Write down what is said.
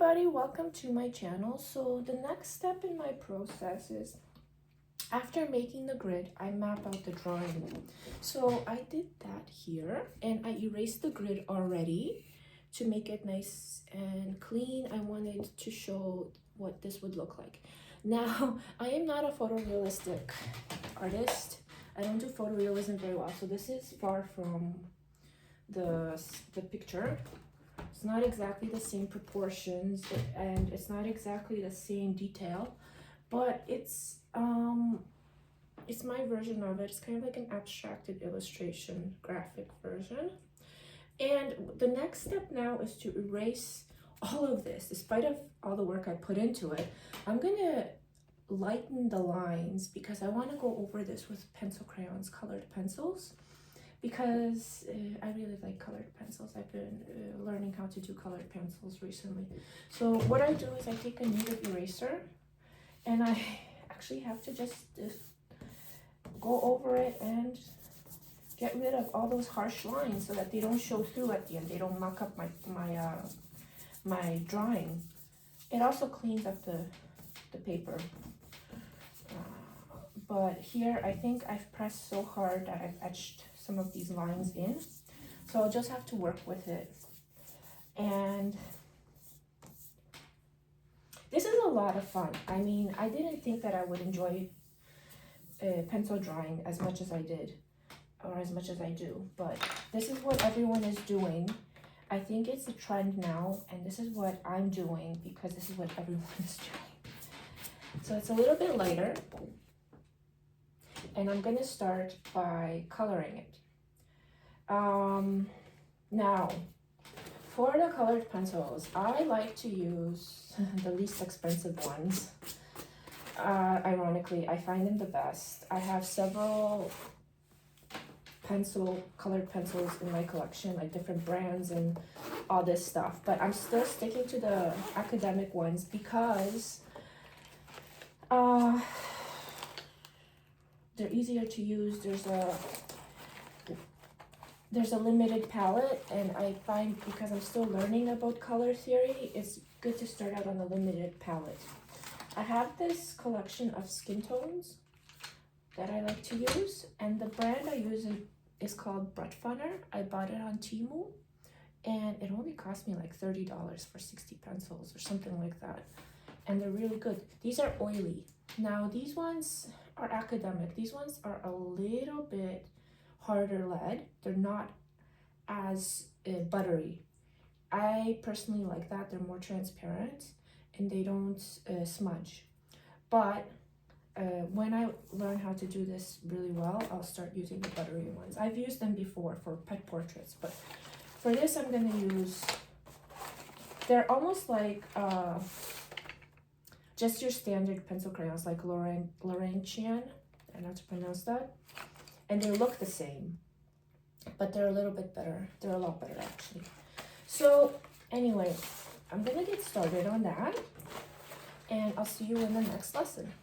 everybody, welcome to my channel. So the next step in my process is, after making the grid, I map out the drawing. So I did that here and I erased the grid already to make it nice and clean. I wanted to show what this would look like. Now, I am not a photorealistic artist. I don't do photorealism very well, so this is far from the picture. It's not exactly the same proportions and it's not exactly the same detail, but it's my version of it. It's kind of like an abstracted illustration graphic version. And the next step now is to erase all of this. Despite of all the work I put into it, I'm gonna lighten the lines because I want to go over this with pencil crayons, colored pencils, because I really like colored pencils. I've been learning how to do colored pencils recently. So what I do is I take a kneaded eraser and I actually have to just go over it and get rid of all those harsh lines so that they don't show through at the end. They don't muck up my drawing. It also cleans up the paper. But here I think I've pressed so hard that I've etched some of these lines in, so I'll just have to work with it. And this is a lot of fun. I mean, I didn't think that I would enjoy pencil drawing as much as I did, or as much as I do, but this is what everyone is doing. I think it's a trend now, and this is what I'm doing because this is what everyone is doing. So it's a little bit lighter, and I'm gonna start by coloring it. Now, for the colored pencils, I like to use the least expensive ones. Ironically, I find them the best. I have several colored pencils in my collection, like different brands and all this stuff, but I'm still sticking to the academic ones because they're easier to use. There's a limited palette, and I find, because I'm still learning about color theory, it's good to start out on a limited palette. I have this collection of skin tones that I like to use, and the brand I use is called Brutfunner. I bought it on Temu, and it only cost me like $30 for 60 pencils or something like that, and they're really good. These are oily. Now these ones are academic. These ones are a little bit harder lead. They're not as buttery. I personally like that. They're more transparent and they don't smudge. But when I learn how to do this really well, I'll start using the buttery ones. I've used them before for pet portraits, but for this I'm gonna use, they're almost like just your standard pencil crayons, like Laurentian, I don't know how to pronounce that. And they look the same, but they're a little bit better. They're a lot better, actually. So anyway, I'm gonna get started on that, and I'll see you in the next lesson.